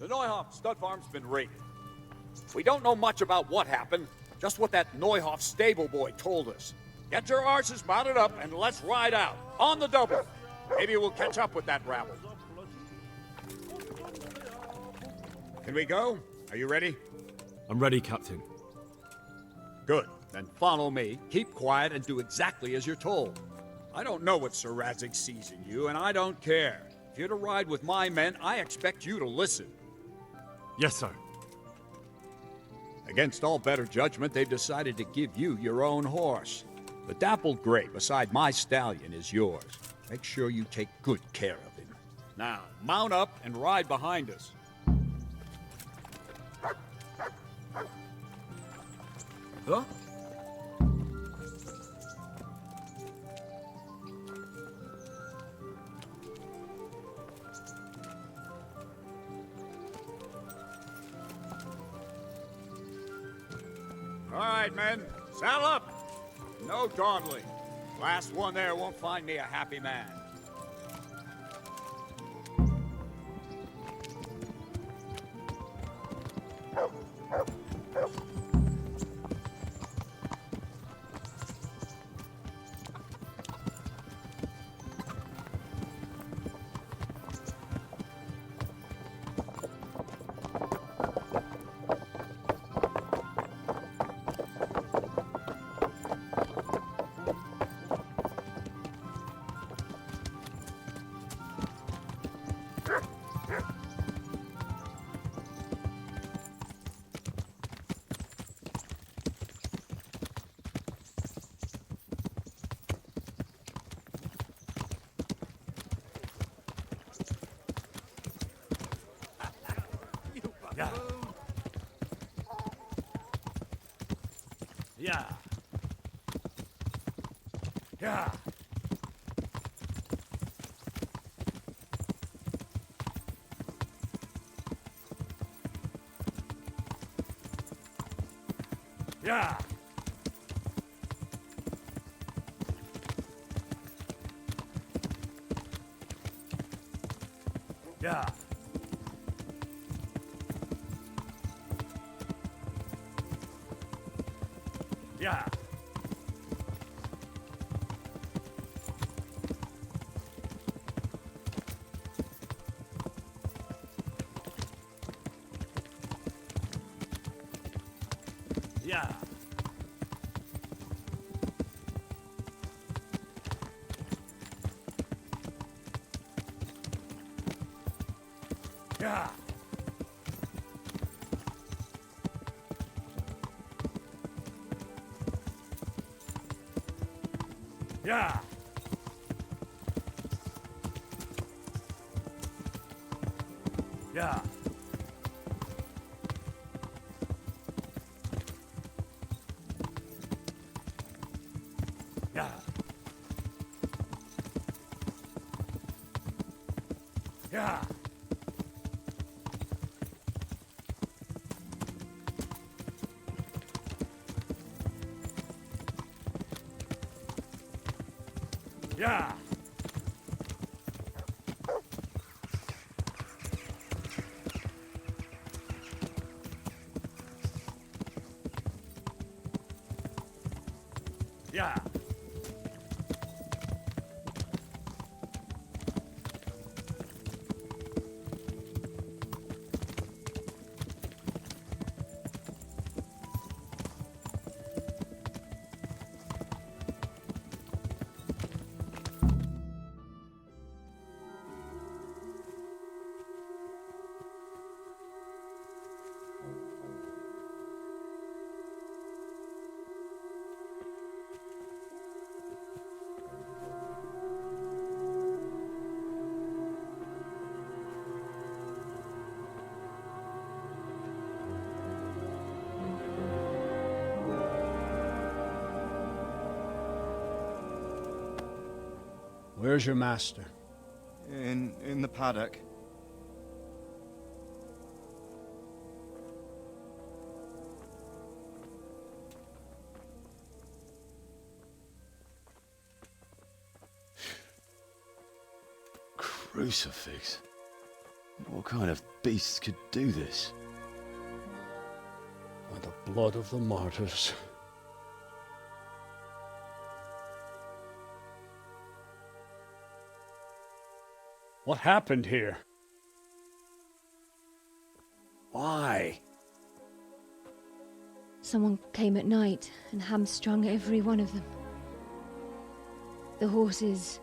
The Neuhoff stud farm's been raided. We don't know much about what happened, just what that Neuhoff stable boy told us. Get your horses mounted up and let's ride out, on the double. Maybe we'll catch up with that rabble. Can we go? Are you ready? I'm ready, Captain. Good. Then follow me, keep quiet, and do exactly as you're told. I don't know what Sir Radzig sees in you, and I don't care. If you're to ride with my men, I expect you to listen. Yes, sir. Against all better judgment, they've decided to give you your own horse. The dappled gray beside my stallion is yours. Make sure you take good care of him. Now, mount up and ride behind us. Huh? All right, men. Saddle up. No dawdling. Last one there won't find me a happy man. Yeah. Yeah. Yeah. Yeah. Yeah. Yeah. Yeah. Yeah. Yeah. Yeah. Yeah. Yeah. Yeah. Yeah. Where's your master? In the paddock. Crucifix. What kind of beasts could do this? By the blood of the martyrs. What happened here? Why? Someone came at night and hamstrung every one of them. The horses,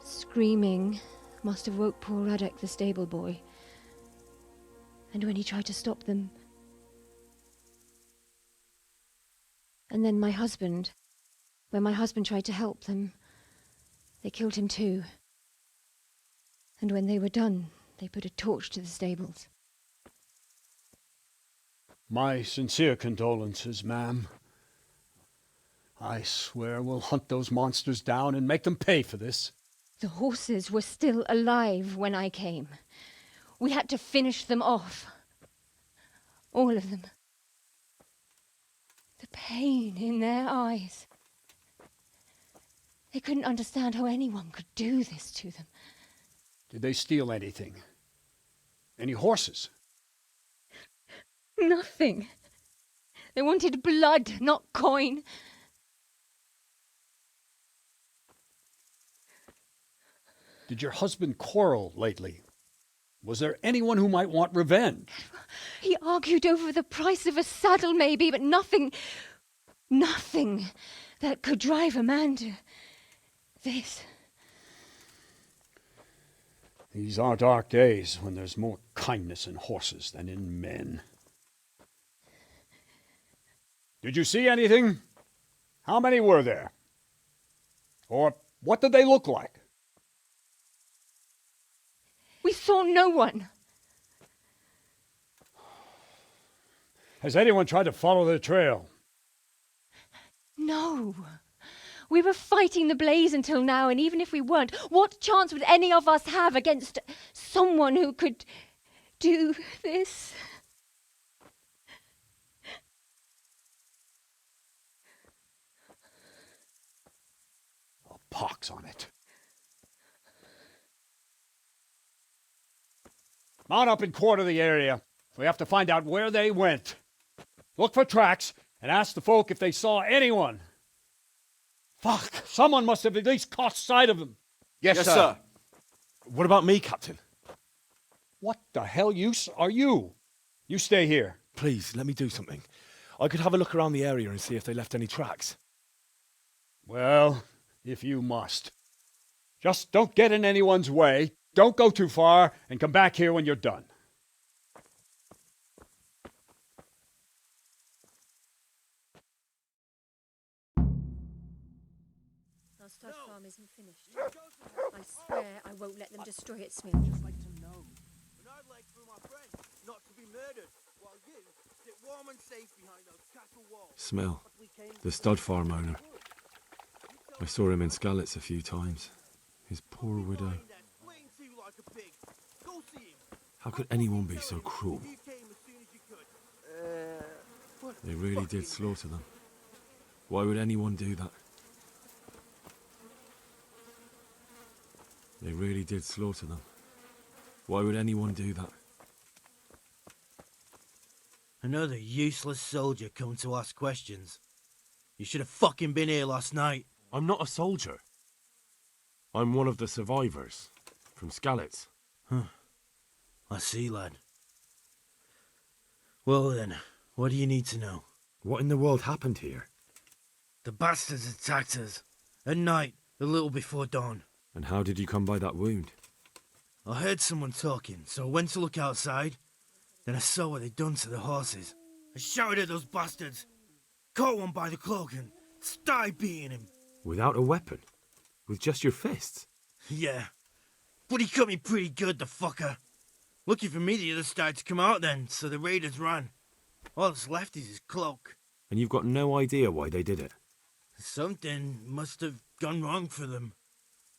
screaming, must have woke poor Radek, the stable boy. And when he tried to stop them... And then my husband, when my husband tried to help them, they killed him too. And when they were done, they put a torch to the stables. My sincere condolences, ma'am. I swear we'll hunt those monsters down and make them pay for this. The horses were still alive when I came. We had to finish them off. All of them. The pain in their eyes. They couldn't understand how anyone could do this to them. Did they steal anything? Any horses? Nothing. They wanted blood, not coin. Did your husband quarrel lately? Was there anyone who might want revenge? He argued over the price of a saddle, maybe, but nothing that could drive a man to this. These are dark days when there's more kindness in horses than in men. Did you see anything? How many were there? Or what did they look like? We saw no one. Has anyone tried to follow the trail? No. We were fighting the blaze until now, and even if we weren't, what chance would any of us have against someone who could do this? A pox on it. Mount up and quarter the area. We have to find out where they went. Look for tracks and ask the folk if they saw anyone. Fuck! Someone must have at least caught sight of them. Yes, sir. What about me, Captain? What the hell use are you? You stay here. Please, let me do something. I could have a look around the area and see if they left any tracks. Well, if you must. Just don't get in anyone's way. Don't go too far, and come back here when you're done. Our stud farm isn't finished. I swear I won't let them destroy it, Smith. I'd like for my friend not to be murdered, while you sit warm and safe behind those castle walls. Smell, the stud farm owner. I saw him in Skalitz a few times. His poor widow. How could anyone be so cruel? They really did slaughter them. Why would anyone do that? They really did slaughter them. Why would anyone do that? Another useless soldier come to ask questions. You should have fucking been here last night. I'm not a soldier. I'm one of the survivors from Skalitz. I see, lad. Well then, what do you need to know? What in the world happened here? The bastards attacked us. At night, a little before dawn. And how did you come by that wound? I heard someone talking, so I went to look outside. Then I saw what they'd done to the horses. I shouted at those bastards, caught one by the cloak and started beating him. Without a weapon? With just your fists? Yeah, but he cut me pretty good, the fucker. Lucky for me, the others started to come out then, so the raiders ran. All that's left is his cloak. And you've got no idea why they did it? Something must have gone wrong for them.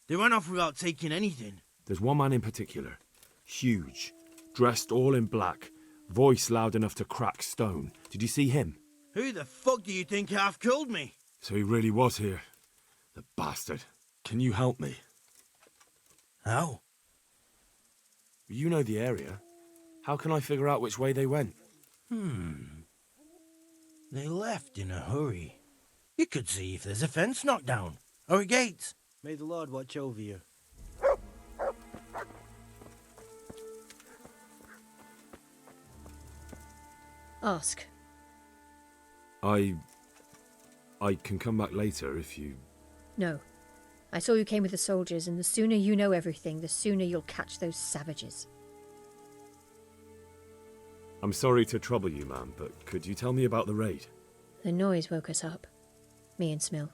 They ran off without taking anything. There's one man in particular. Huge. Dressed all in black. Voice loud enough to crack stone. Did you see him? Who the fuck do you think half killed me? So he really was here. The bastard. Can you help me? How? You know the area. How can I figure out which way they went? They left in a hurry. You could see if there's a fence knocked down, or a gate. May the Lord watch over you. Ask. I can come back later if you... No. I saw you came with the soldiers, and the sooner you know everything, the sooner you'll catch those savages. I'm sorry to trouble you, ma'am, but could you tell me about the raid? The noise woke us up. Me and Smill.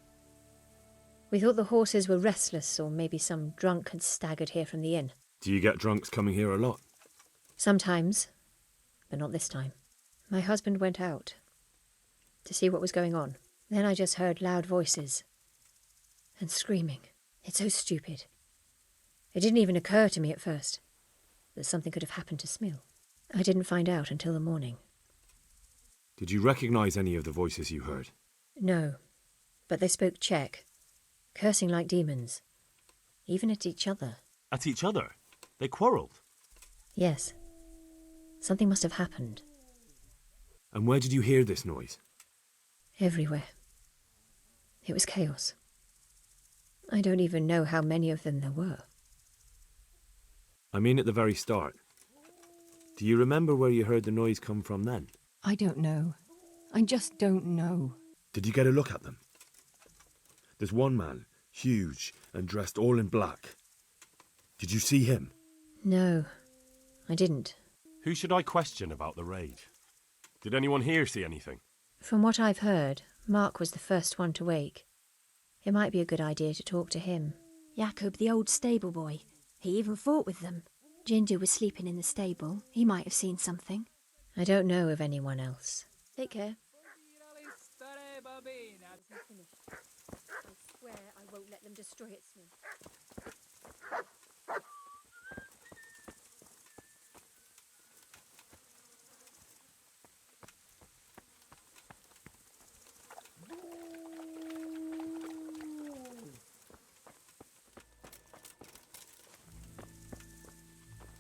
We thought the horses were restless, or maybe some drunk had staggered here from the inn. Do you get drunks coming here a lot? Sometimes, but not this time. My husband went out to see what was going on. Then I just heard loud voices and screaming. It's so stupid. It didn't even occur to me at first that something could have happened to Smill. I didn't find out until the morning. Did you recognize any of the voices you heard? No, but they spoke Czech, cursing like demons, even at each other. At each other? They quarrelled? Yes. Something must have happened. And where did you hear this noise? Everywhere. It was chaos. I don't even know how many of them there were. I mean at the very start. Do you remember where you heard the noise come from then? I don't know. I just don't know. Did you get a look at them? There's one man, huge and dressed all in black. Did you see him? No, I didn't. Who should I question about the raid? Did anyone here see anything? From what I've heard, Mark was the first one to wake. It might be a good idea to talk to him. Jacob, the old stable boy. He even fought with them. Ginger was sleeping in the stable. He might have seen something. I don't know of anyone else. Take care. I swear I won't let them destroy it, Smith.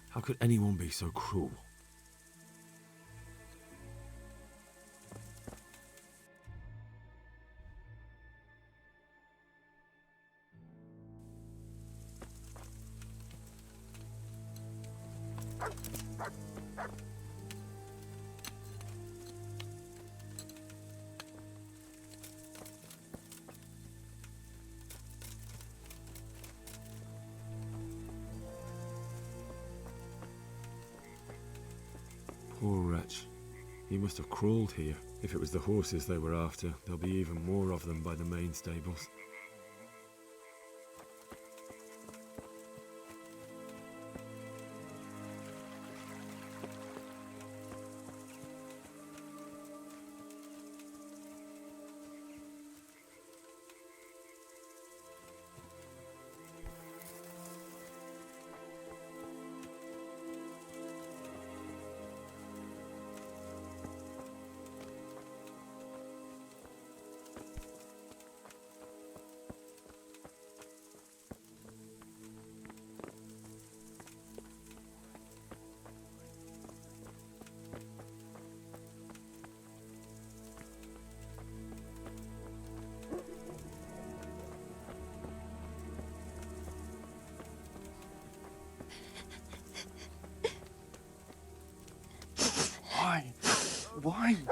How could anyone be so cruel? Poor wretch. He must have crawled here. If it was the horses they were after, there'll be even more of them by the main stables.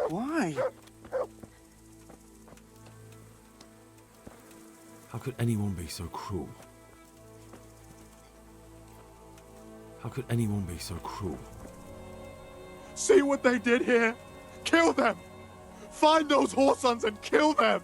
Why? How could anyone be so cruel? How could anyone be so cruel? See what they did here? Kill them! Find those whoresons and kill them!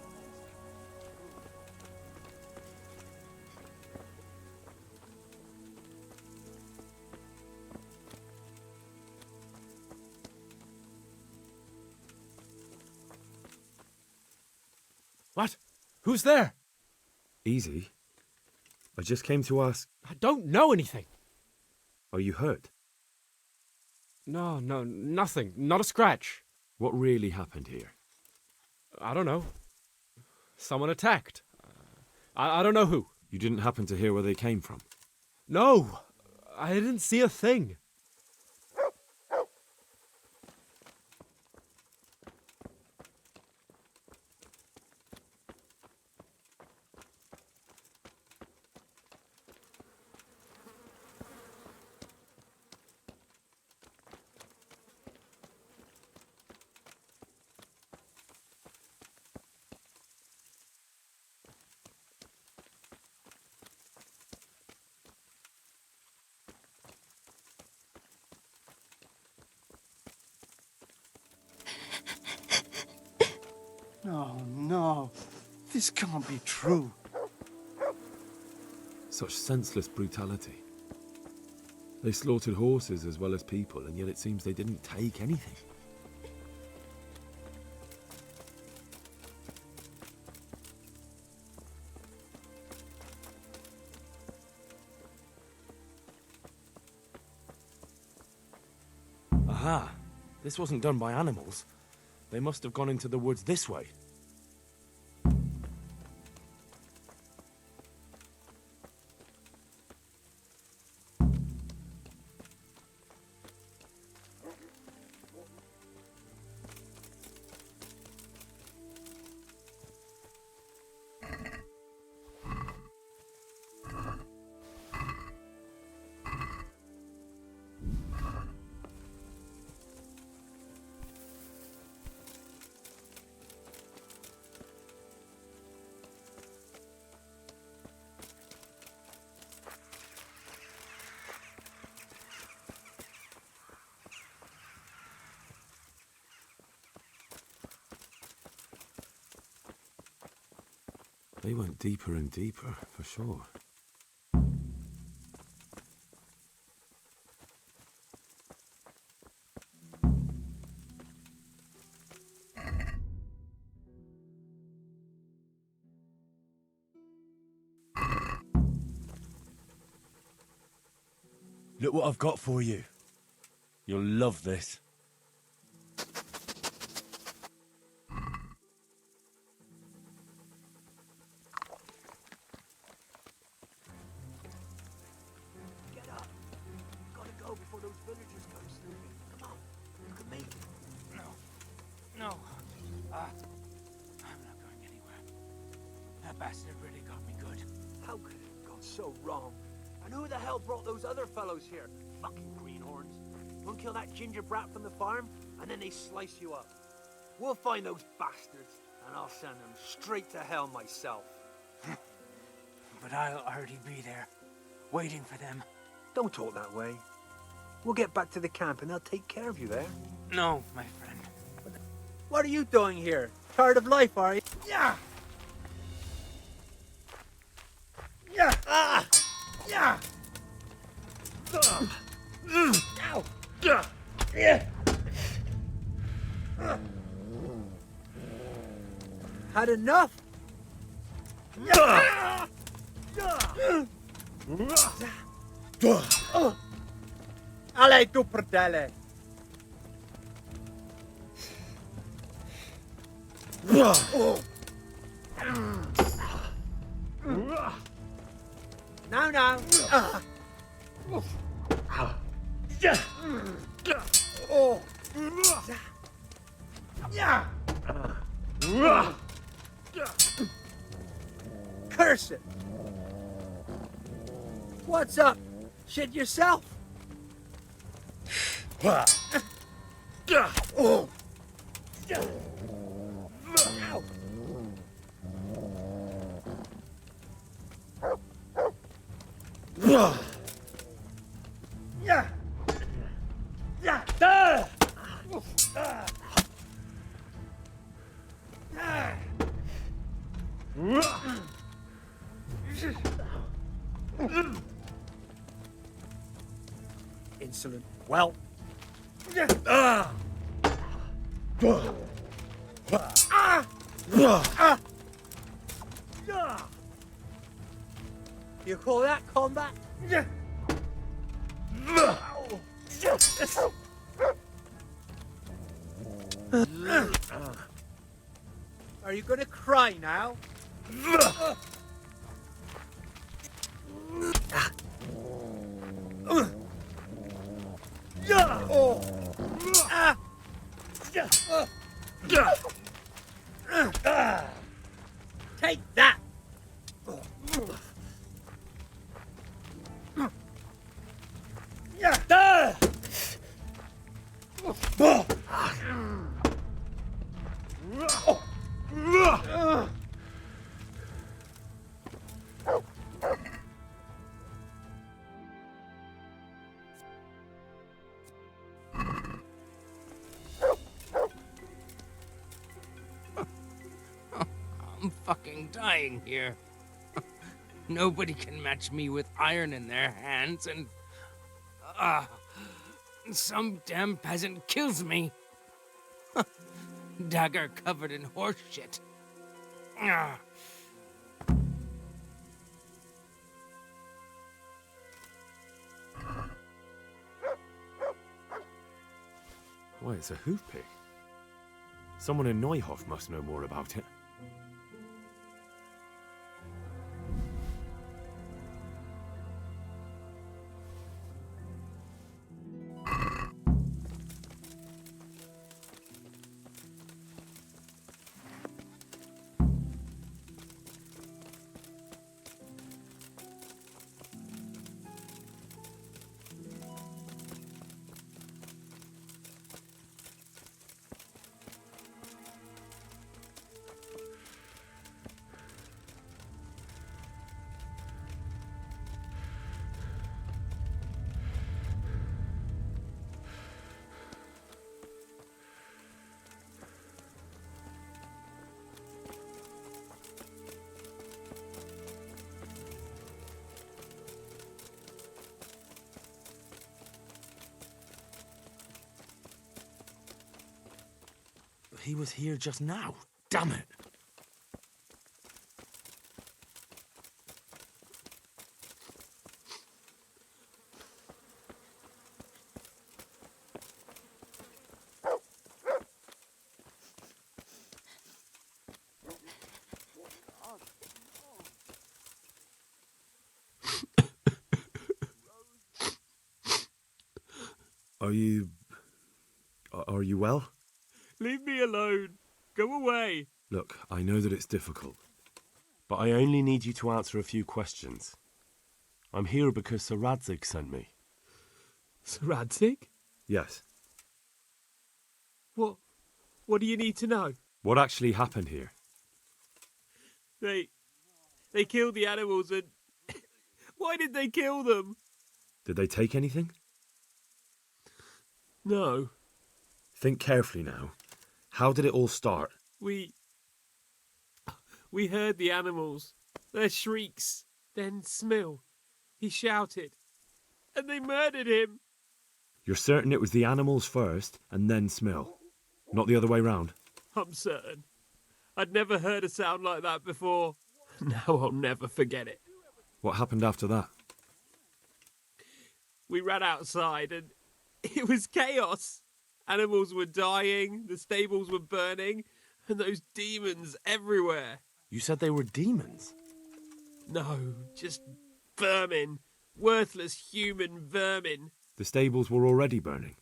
What? Who's there? Easy. I just came to ask... I don't know anything. Are you hurt? No, nothing. Not a scratch. What really happened here? I don't know. Someone attacked. I don't know who. You didn't happen to hear where they came from? No, I didn't see a thing. Oh no, this can't be true. Such senseless brutality. They slaughtered horses as well as people, and yet it seems they didn't take anything. Aha! This wasn't done by animals. They must have gone into the woods this way. They went deeper and deeper, for sure. Look what I've got for you. You'll love this. Get up. Gotta go before those villagers come snooping. Come on. You can make it. No. I'm not going anywhere. That bastard really got me good. How could it have gone so wrong? And who the hell brought those other fellows here? Fucking greenhorns. One kill that ginger brat from the farm, and then they slice you up. We'll find those bastards, and I'll send them straight to hell myself. But I'll already be there, waiting for them. Don't talk that way. We'll get back to the camp, and they'll take care of you there. No, my friend. What are you doing here? Tired of life, are you? Yeah! Yeah! Ah! Yeah! Ow! Yeah! Had enough? Allez, tu perdele! Now. Oh. Yeah. Curse it. What's up? Shit yourself? Oh. Ow. Yeah. Yeah. Insolent. Well. You call that combat? Are you gonna cry now? Take that! fucking dying here. Nobody can match me with iron in their hands, and... some damn peasant kills me. Dagger covered in horse shit. Why, it's a hoof pick. Someone in Neuhof must know more about it. He was here just now. Damn it! Are you well? Leave me alone. Go away. Look, I know that it's difficult, but I only need you to answer a few questions. I'm here because Sir Radzig sent me. Sir Radzig? Yes. What do you need to know? What actually happened here? They killed the animals and... Why did they kill them? Did they take anything? No. Think carefully now. How did it all start? We heard the animals, their shrieks, then Smill. He shouted, and they murdered him. You're certain it was the animals first and then Smill, not the other way round? I'm certain. I'd never heard a sound like that before. Now I'll never forget it. What happened after that? We ran outside and it was chaos. Animals were dying, the stables were burning, and those demons everywhere. You said they were demons? No, just vermin. Worthless human vermin. The stables were already burning.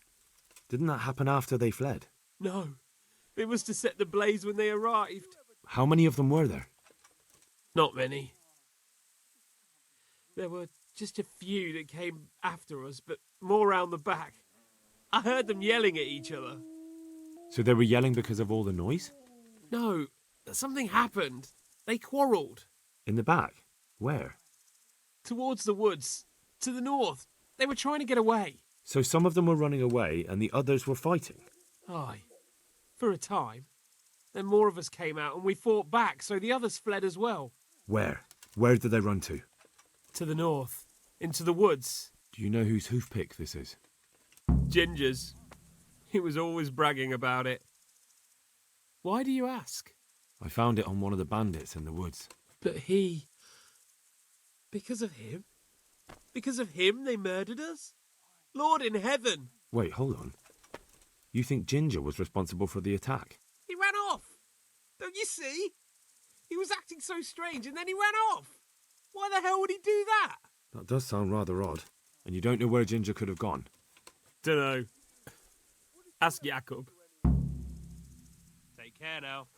Didn't that happen after they fled? No, it was to set the blaze when they arrived. How many of them were there? Not many. There were just a few that came after us, but more round the back. I heard them yelling at each other. So they were yelling because of all the noise? No, something happened. They quarrelled. In the back? Where? Towards the woods. To the north. They were trying to get away. So some of them were running away and the others were fighting? Aye. For a time. Then more of us came out and we fought back, so the others fled as well. Where? Where did they run to? To the north. Into the woods. Do you know whose hoofpick this is? Ginger's. He was always bragging about it. Why do you ask? I found it on one of the bandits in the woods. But he... Because of him? Because of him they murdered us? Lord in heaven! Wait, hold on. You think Ginger was responsible for the attack? He ran off! Don't you see? He was acting so strange and then he ran off! Why the hell would he do that? That does sound rather odd. And you don't know where Ginger could have gone? Dunno. Ask Jakob. Take care now.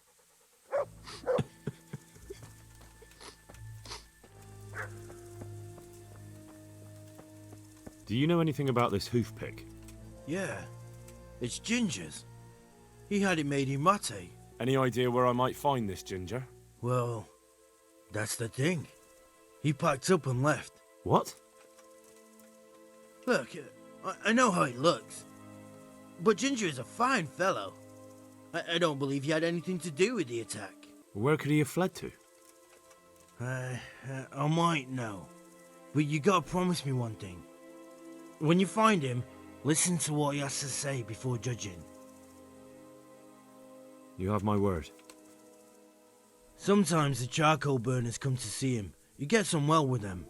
Do you know anything about this hoofpick? Yeah, it's Ginger's. He had it made in Mate. Any idea where I might find this Ginger? Well, that's the thing. He packed up and left. What? Look, I know how he looks. But Ginger is a fine fellow. I don't believe he had anything to do with the attack. Where could he have fled to? I might know. But you gotta promise me one thing. When you find him, listen to what he has to say before judging. You have my word. Sometimes the charcoal burners come to see him. You get on well with them.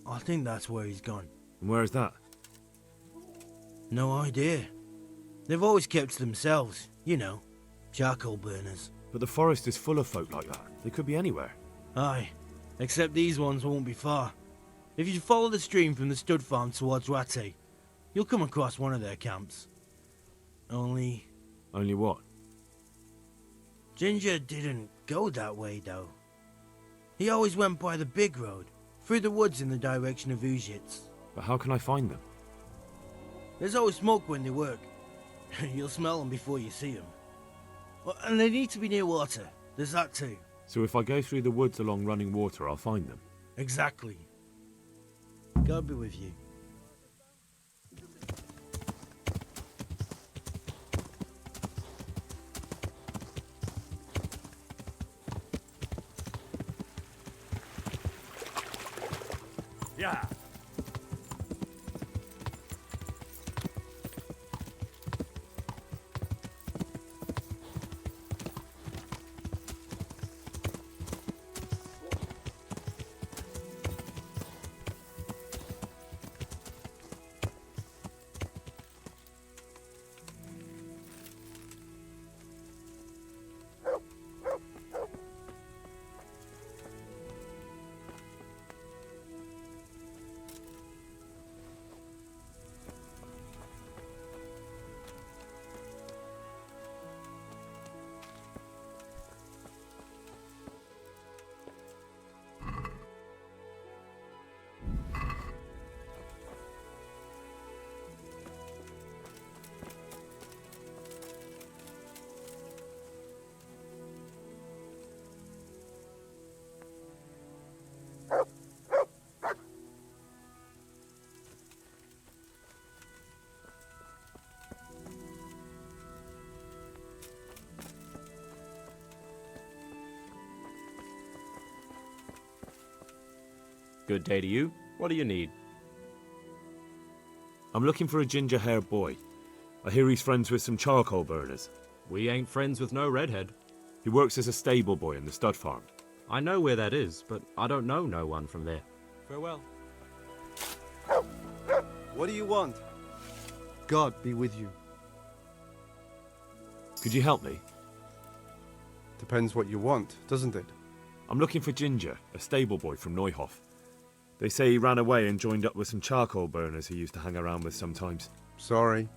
I think that's where he's gone. And where is that? No idea. They've always kept to themselves, you know, charcoal burners. But the forest is full of folk like that. They could be anywhere. Aye, except these ones won't be far. If you follow the stream from the stud farm towards Ratte, you'll come across one of their camps. Only what? Ginger didn't go that way, though. He always went by the big road, through the woods in the direction of Uzhitz. But how can I find them? There's always smoke when they work. You'll smell them before you see them. Well, and they need to be near water. There's that too. So if I go through the woods along running water, I'll find them? Exactly. God be with you. Yeah. Good day to you. What do you need? I'm looking for a ginger-haired boy. I hear he's friends with some charcoal burners. We ain't friends with no redhead. He works as a stable boy in the stud farm. I know where that is, but I don't know no one from there. Farewell. What do you want? God be with you. Could you help me? Depends what you want, doesn't it? I'm looking for Ginger, a stable boy from Neuhof. They say he ran away and joined up with some charcoal burners he used to hang around with sometimes. Sorry,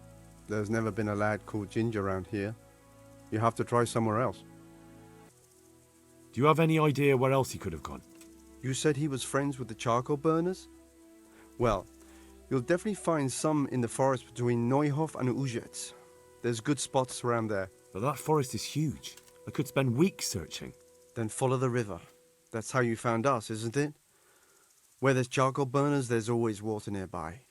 there's never been a lad called Ginger around here. You have to try somewhere else. Do you have any idea where else he could have gone? You said he was friends with the charcoal burners? Well, you'll definitely find some in the forest between Neuhof and Uzhitz. There's good spots around there. But that forest is huge. I could spend weeks searching. Then follow the river. That's how you found us, isn't it? Where there's charcoal burners, there's always water nearby.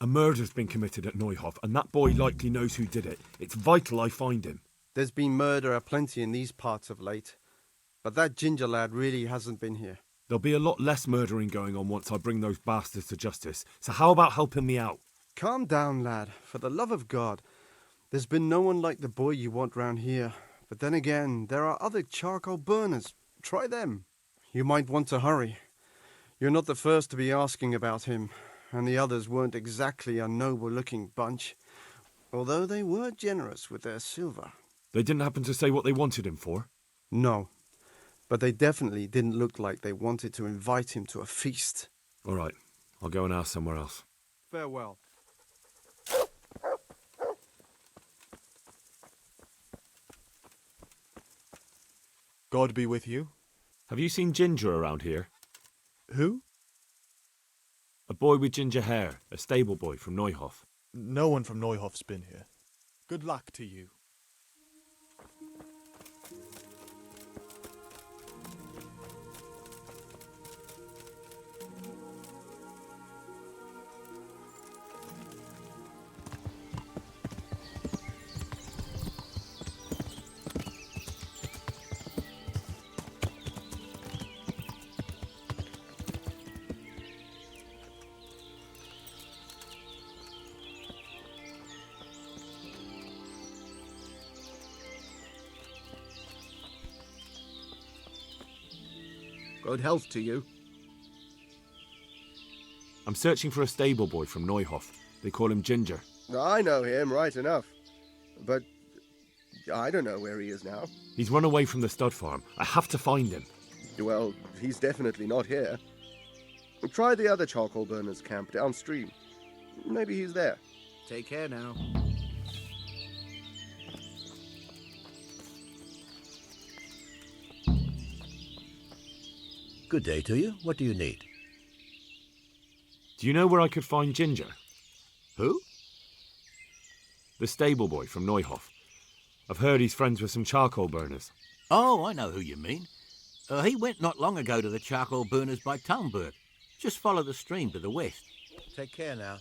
A murder's been committed at Neuhof, and that boy likely knows who did it. It's vital I find him. There's been murder aplenty in these parts of late, but that Ginger lad really hasn't been here. There'll be a lot less murdering going on once I bring those bastards to justice, so how about helping me out? Calm down, lad, for the love of God. There's been no one like the boy you want round here. But then again, there are other charcoal burners. Try them. You might want to hurry. You're not the first to be asking about him, and the others weren't exactly a noble-looking bunch, although they were generous with their silver. They didn't happen to say what they wanted him for? No, but they definitely didn't look like they wanted to invite him to a feast. All right, I'll go and ask somewhere else. Farewell. God be with you. Have you seen Ginger around here? Who? A boy with ginger hair, a stable boy from Neuhof. No one from Neuhof's been here. Good luck to you. Good health to you. I'm searching for a stable boy from Neuhof. They call him Ginger. I know him right enough. But I don't know where he is now. He's run away from the stud farm. I have to find him. Well, he's definitely not here. Try the other charcoal burners camp downstream. Maybe he's there. Take care now. Good day to you. What do you need? Do you know where I could find Ginger? Who? The stable boy from Neuhof. I've heard he's friends with some charcoal burners. Oh, I know who you mean. He went not long ago to the charcoal burners by Talmberg. Just follow the stream to the west. Take care now.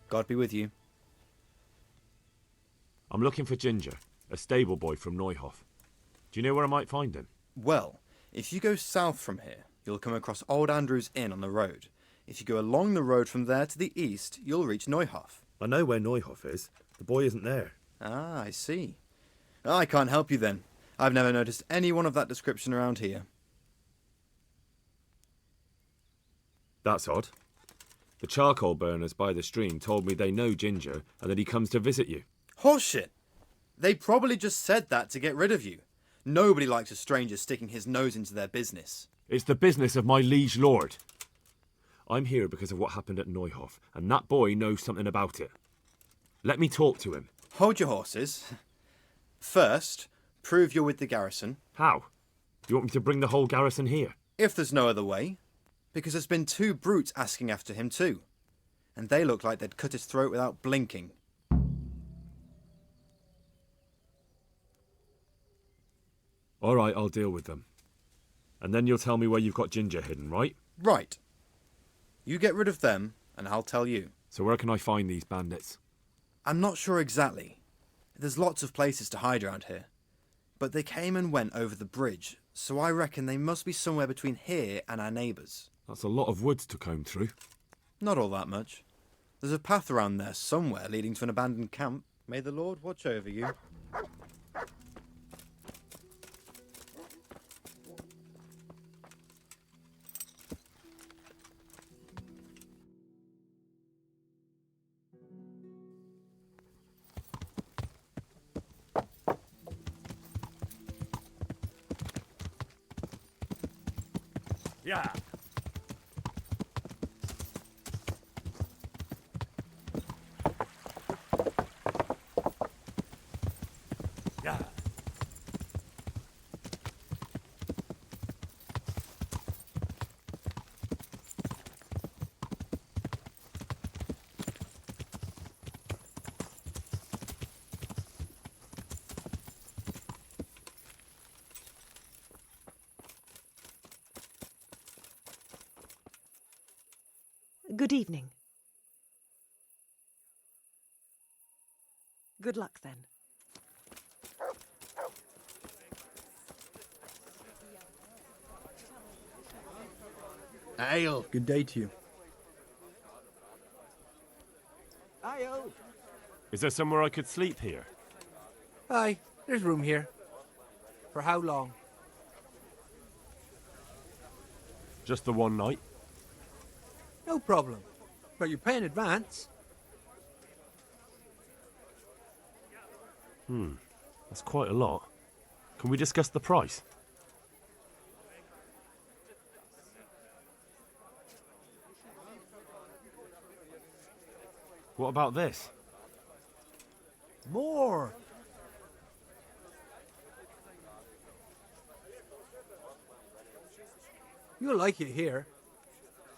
God be with you. I'm looking for Ginger, a stable boy from Neuhof. Do you know where I might find him? Well, if you go south from here, you'll come across Old Andrew's Inn on the road. If you go along the road from there to the east, you'll reach Neuhof. I know where Neuhof is. The boy isn't there. Ah, I see. I can't help you then. I've never noticed anyone of that description around here. That's odd. The charcoal burners by the stream told me they know Ginger and that he comes to visit you. Horseshit! They probably just said that to get rid of you. Nobody likes a stranger sticking his nose into their business. It's the business of my liege lord. I'm here because of what happened at Neuhof, and that boy knows something about it. Let me talk to him. Hold your horses. First, prove you're with the garrison. How? Do you want me to bring the whole garrison here? If there's no other way. Because there's been 2 brutes asking after him too. And they look like they'd cut his throat without blinking. All right, I'll deal with them. And then you'll tell me where you've got Ginger hidden, right? Right. You get rid of them, and I'll tell you. So where can I find these bandits? I'm not sure exactly. There's lots of places to hide around here. But they came and went over the bridge, so I reckon they must be somewhere between here and our neighbours. That's a lot of woods to comb through. Not all that much. There's a path around there somewhere leading to an abandoned camp. May the Lord watch over you. Yeah. Yeah. Good evening. Good luck, then. Ale. Good day to you. Aye-oh. Is there somewhere I could sleep here? Aye, there's room here. For how long? Just the one night? No problem. But you pay in advance. That's quite a lot. Can we discuss the price? What about this? More. You'll like it here.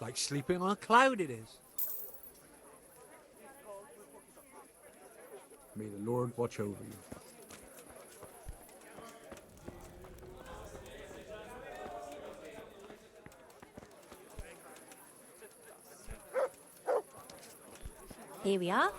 Like sleeping on a cloud it is. May the Lord watch over you. Here we are.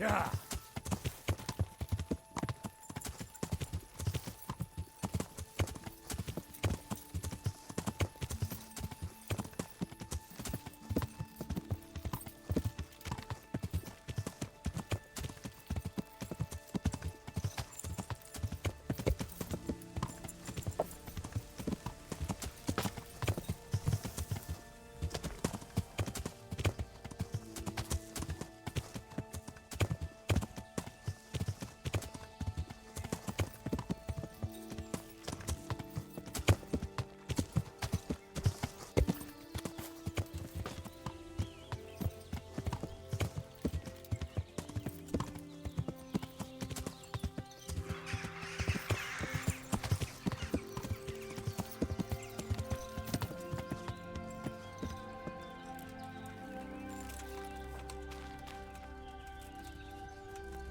Yeah.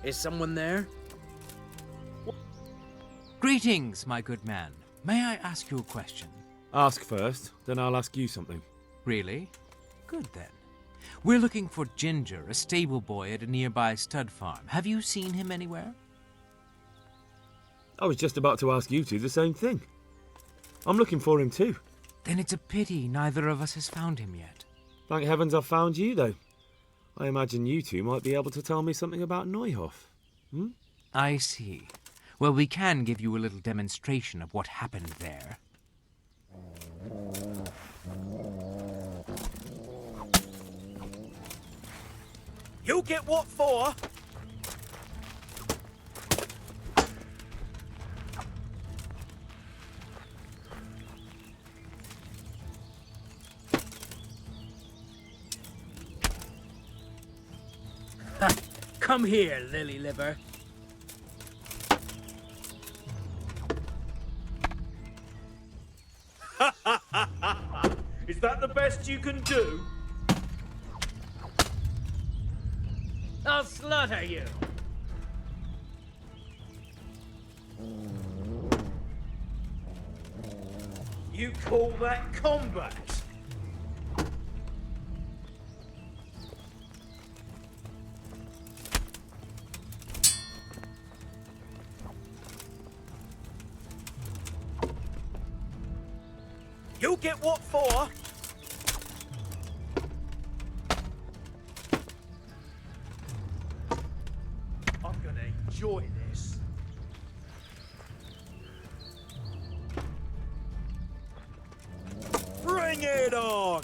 Is someone there? Greetings, my good man. May I ask you a question? Ask first, then I'll ask you something. Really? Good then. We're looking for Ginger, a stable boy at a nearby stud farm. Have you seen him anywhere? I was just about to ask you two the same thing. I'm looking for him too. Then it's a pity neither of us has found him yet. Thank heavens I've found you, though. I imagine you two might be able to tell me something about Neuhof. Hmm? I see. Well, we can give you a little demonstration of what happened there. You get what for? Come here, lily liver. Is that the best you can do? I'll slaughter you. You call that combat? You get what for? I'm gonna enjoy this. Bring it on!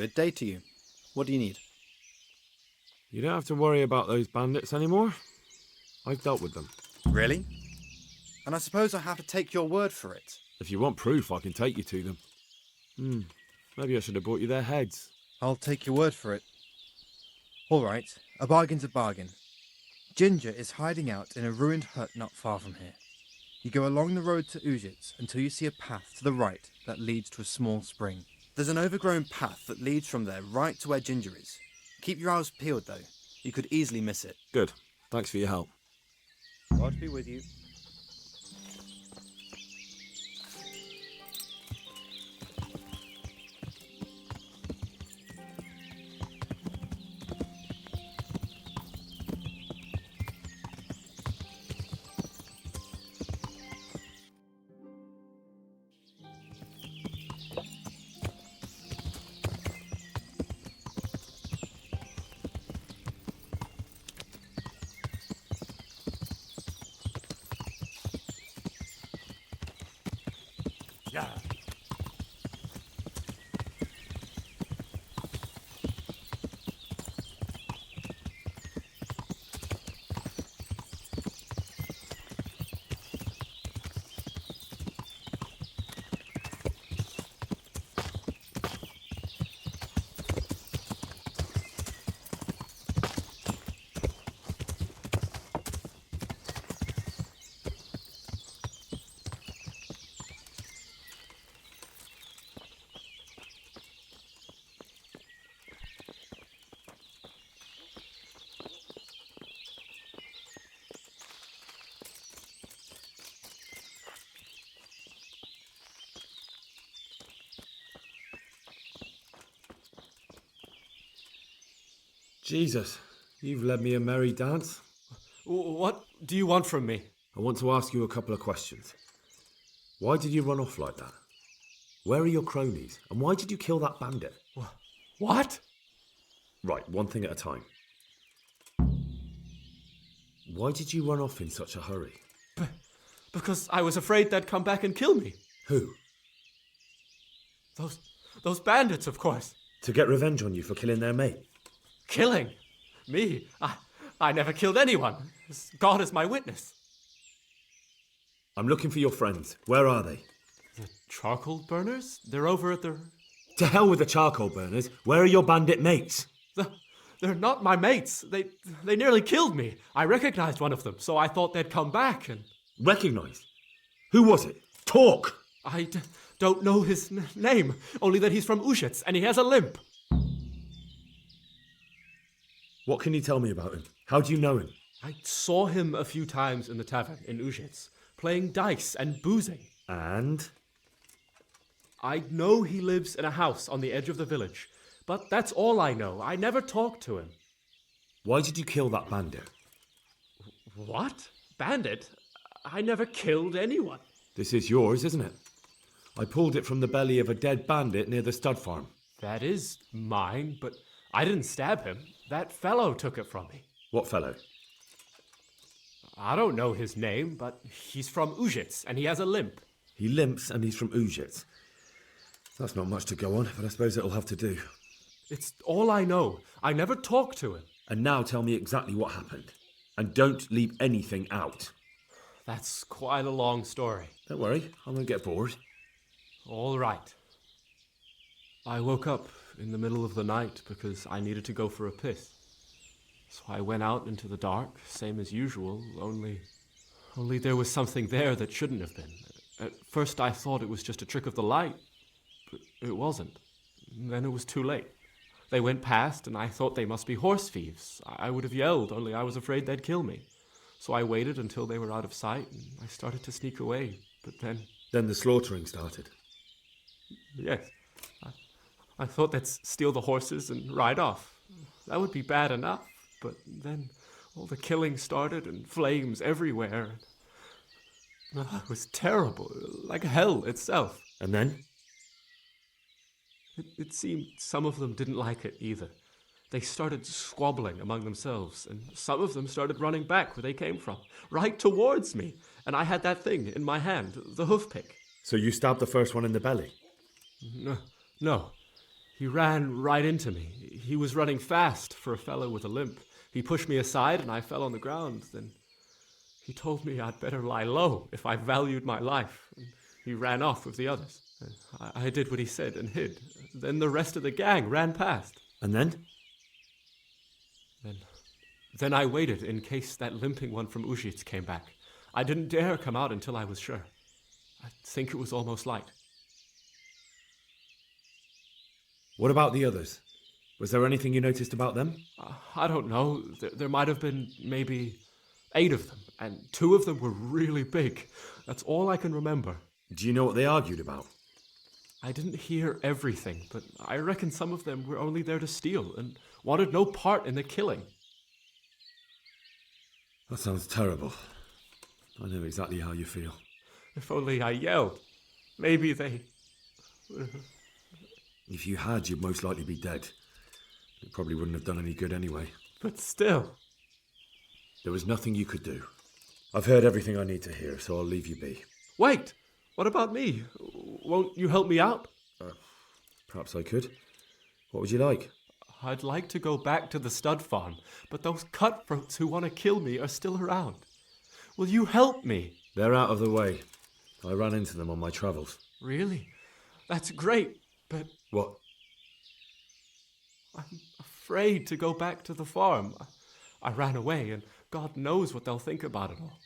Good day to you. What do you need? You don't have to worry about those bandits anymore. I've dealt with them. Really? And I suppose I have to take your word for it. If you want proof, I can take you to them. Maybe I should have brought you their heads. I'll take your word for it. All right, a bargain's a bargain. Ginger is hiding out in a ruined hut not far from here. You go along the road to Ujits until you see a path to the right that leads to a small spring. There's an overgrown path that leads from there right to where Ginger is. Keep your eyes peeled, though. You could easily miss it. Good. Thanks for your help. God be with you. Yeah. Jesus, you've led me a merry dance. What do you want from me? I want to ask you a couple of questions. Why did you run off like that? Where are your cronies? And why did you kill that bandit? What? Right, one thing at a time. Why did you run off in such a hurry? Because I was afraid they'd come back and kill me. Who? Those bandits, of course. To get revenge on you for killing their mate? Killing? Me? I never killed anyone. God is my witness. I'm looking for your friends. Where are they? The charcoal burners? They're over at the... To hell with the charcoal burners. Where are your bandit mates? They're not my mates. They nearly killed me. I recognized one of them, so I thought they'd come back and... Recognized? Who was it? Talk! I don't know his name, only that he's from Ujits and he has a limp. What can you tell me about him? How do you know him? I saw him a few times in the tavern in Ujits, playing dice and boozing. And? I know he lives in a house on the edge of the village, but that's all I know. I never talked to him. Why did you kill that bandit? What? Bandit? I never killed anyone. This is yours, isn't it? I pulled it from the belly of a dead bandit near the stud farm. That is mine, but I didn't stab him. That fellow took it from me. What fellow? I don't know his name, but he's from Ujits, and he has a limp. He limps and he's from Ujits. That's not much to go on, but I suppose it'll have to do. It's all I know. I never talked to him. And now tell me exactly what happened. And don't leave anything out. That's quite a long story. Don't worry, I won't get bored. All right. I woke up in the middle of the night because I needed to go for a piss. So I went out into the dark, same as usual, only there was something there that shouldn't have been. At first I thought it was just a trick of the light, but it wasn't. Then it was too late. They went past and I thought they must be horse thieves. I would have yelled, only I was afraid they'd kill me. So I waited until they were out of sight and I started to sneak away, but then... Then the slaughtering started? Yes. I thought they'd steal the horses and ride off. That would be bad enough, but then all the killing started and flames everywhere. It was terrible, like hell itself. And then? It seemed some of them didn't like it either. They started squabbling among themselves, and some of them started running back where they came from, right towards me. And I had that thing in my hand, the hoof pick. So you stabbed the first one in the belly? No. He ran right into me. He was running fast for a fellow with a limp. He pushed me aside and I fell on the ground. Then he told me I'd better lie low if I valued my life. He ran off with the others. I did what he said and hid. Then the rest of the gang ran past. And then? Then I waited in case that limping one from Ujits came back. I didn't dare come out until I was sure. I think it was almost light. What about the others? Was there anything you noticed about them? I don't know. There might have been maybe 8 of them, and 2 of them were really big. That's all I can remember. Do you know what they argued about? I didn't hear everything, but I reckon some of them were only there to steal and wanted no part in the killing. That sounds terrible. I know exactly how you feel. If only I yelled. Maybe they... If you had, you'd most likely be dead. It probably wouldn't have done any good anyway. But still... There was nothing you could do. I've heard everything I need to hear, so I'll leave you be. Wait! What about me? Won't you help me out? Perhaps I could. What would you like? I'd like to go back to the stud farm, but those cutthroats who want to kill me are still around. Will you help me? They're out of the way. I ran into them on my travels. Really? That's great, but... What? I'm afraid to go back to the farm. I ran away, and God knows what they'll think about it all.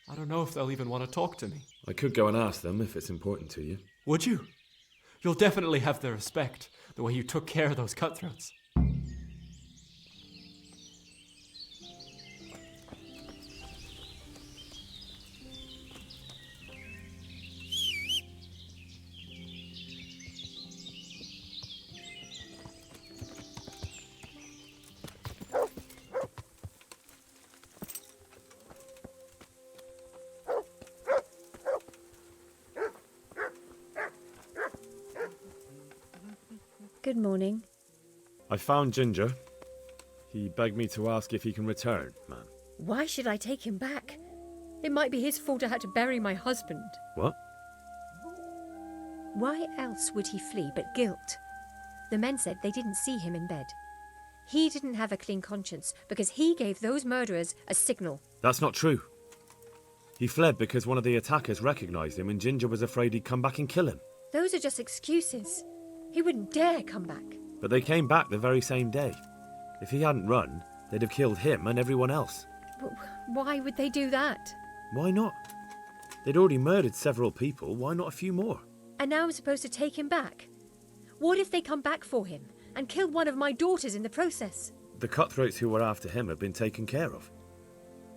I don't know if they'll even want to talk to me. I could go and ask them if it's important to you. Would you? You'll definitely have their respect, the way you took care of those cutthroats. Good morning. I found Ginger. He begged me to ask if he can return, man. Why should I take him back? It might be his fault I had to bury my husband. What? Why else would he flee but guilt? The men said they didn't see him in bed. He didn't have a clean conscience because he gave those murderers a signal. That's not true. He fled because one of the attackers recognized him and Ginger was afraid he'd come back and kill him. Those are just excuses. He wouldn't dare come back. But they came back the very same day. If he hadn't run, they'd have killed him and everyone else. But why would they do that? Why not? They'd already murdered several people, why not a few more? And now I'm supposed to take him back? What if they come back for him and kill one of my daughters in the process? The cutthroats who were after him have been taken care of.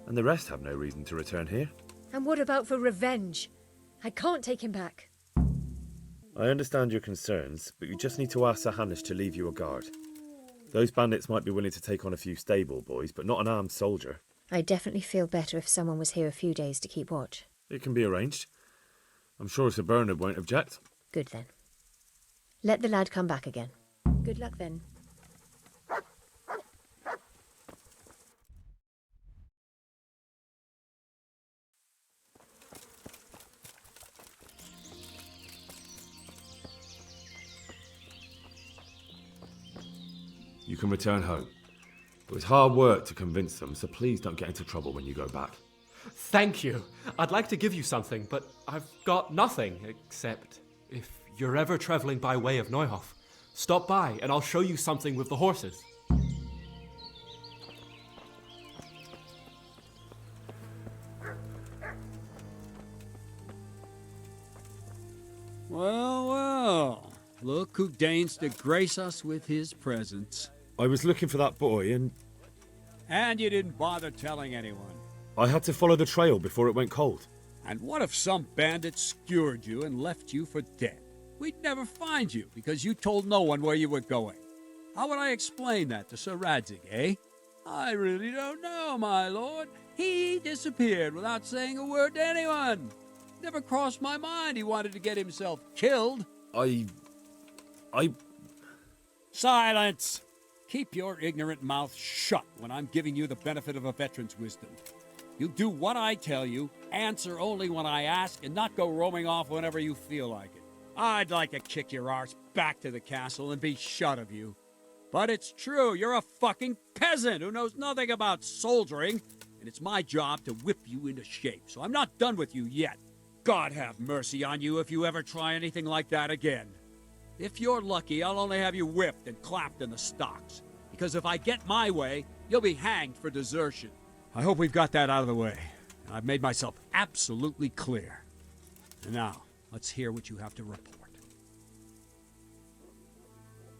And the rest have no reason to return here. And what about for revenge? I can't take him back. I understand your concerns, but you just need to ask Sir Hanish to leave you a guard. Those bandits might be willing to take on a few stable boys, but not an armed soldier. I'd definitely feel better if someone was here a few days to keep watch. It can be arranged. I'm sure Sir Bernard won't object. Good then. Let the lad come back again. Good luck then. You can return home. It was hard work to convince them, so please don't get into trouble when you go back. Thank you. I'd like to give you something, but I've got nothing except if you're ever traveling by way of Neuhof, stop by and I'll show you something with the horses. Well, well. Look who deigns to grace us with his presence. I was looking for that boy and... And you didn't bother telling anyone. I had to follow the trail before it went cold. And what if some bandit skewered you and left you for dead? We'd never find you because you told no one where you were going. How would I explain that to Sir Radzig, eh? I really don't know, my lord. He disappeared without saying a word to anyone. Never crossed my mind he wanted to get himself killed. Silence! Keep your ignorant mouth shut when I'm giving you the benefit of a veteran's wisdom. You do what I tell you, answer only when I ask, and not go roaming off whenever you feel like it. I'd like to kick your arse back to the castle and be shut of you. But it's true, you're a fucking peasant who knows nothing about soldiering, and it's my job to whip you into shape, so I'm not done with you yet. God have mercy on you if you ever try anything like that again. If you're lucky, I'll only have you whipped and clapped in the stocks, because if I get my way, you'll be hanged for desertion. I hope we've got that out of the way. I've made myself absolutely clear. And now, let's hear what you have to report.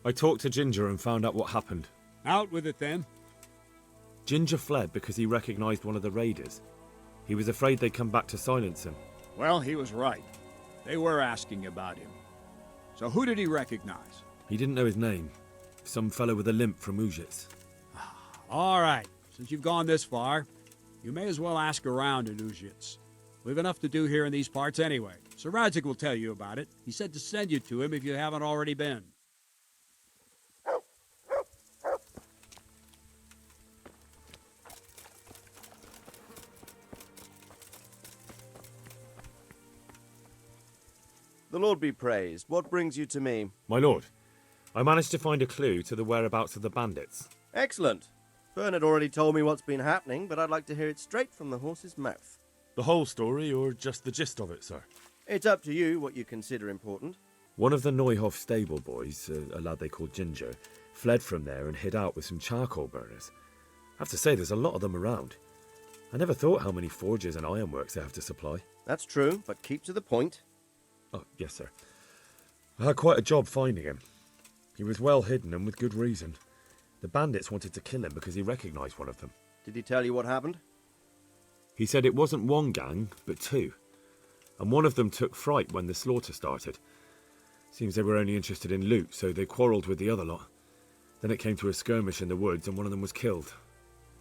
I talked to Ginger and found out what happened. Out with it then. Ginger fled because he recognized one of the raiders. He was afraid they'd come back to silence him. Well, he was right. They were asking about him. So who did he recognize? He didn't know his name. Some fellow with a limp from Ujits. All right. Since you've gone this far, you may as well ask around in Ujits. We've enough to do here in these parts anyway. Sir Radzik will tell you about it. He said to send you to him if you haven't already been. The Lord be praised. What brings you to me? My lord, I managed to find a clue to the whereabouts of the bandits. Excellent. Bernard already told me what's been happening, but I'd like to hear it straight from the horse's mouth. The whole story, or just the gist of it, sir? It's up to you what you consider important. One of the Neuhoff stable boys, a lad they called Ginger, fled from there and hid out with some charcoal burners. I have to say, there's a lot of them around. I never thought how many forges and ironworks they have to supply. That's true, but keep to the point. Oh, yes, sir. I had quite a job finding him. He was well hidden and with good reason. The bandits wanted to kill him because he recognised one of them. Did he tell you what happened? He said it wasn't one gang, but two. And one of them took fright when the slaughter started. Seems they were only interested in loot, so they quarrelled with the other lot. Then it came to a skirmish in the woods and one of them was killed.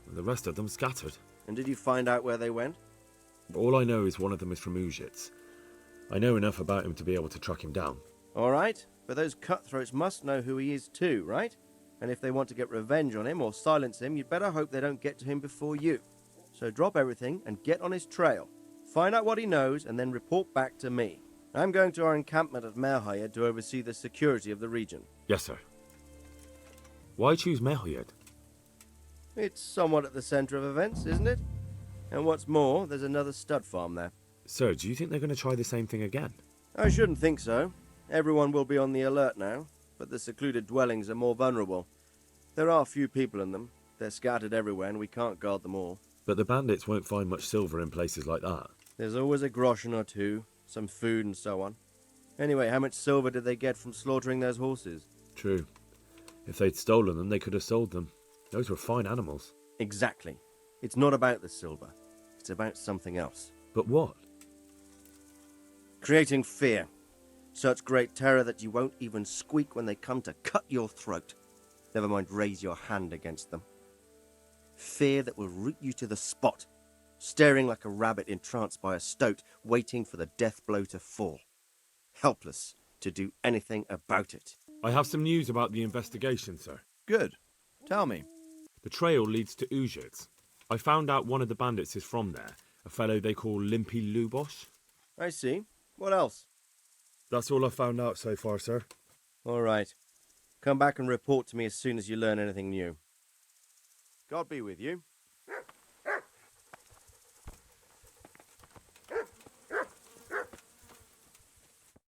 And the rest of them scattered. And did you find out where they went? All I know is one of them is from Ujits. I know enough about him to be able to track him down. All right, but those cutthroats must know who he is too, right? And if they want to get revenge on him or silence him, you'd better hope they don't get to him before you. So drop everything and get on his trail. Find out what he knows and then report back to me. I'm going to our encampment at Merhayed to oversee the security of the region. Yes, sir. Why choose Merhayed? It's somewhat at the centre of events, isn't it? And what's more, there's another stud farm there. Sir, do you think they're going to try the same thing again? I shouldn't think so. Everyone will be on the alert now, but the secluded dwellings are more vulnerable. There are few people in them. They're scattered everywhere and we can't guard them all. But the bandits won't find much silver in places like that. There's always a groschen or two, some food and so on. Anyway, how much silver did they get from slaughtering those horses? True. If they'd stolen them, they could have sold them. Those were fine animals. Exactly. It's not about the silver. It's about something else. But what? Creating fear. Such great terror that you won't even squeak when they come to cut your throat. Never mind raise your hand against them. Fear that will root you to the spot, staring like a rabbit entranced by a stoat, waiting for the death blow to fall. Helpless to do anything about it. I have some news about the investigation, sir. Good. Tell me. The trail leads to Ujits. I found out one of the bandits is from there, a fellow they call Limpy Lubosh. I see. What else? That's all I've found out so far, sir. All right. Come back and report to me as soon as you learn anything new. God be with you.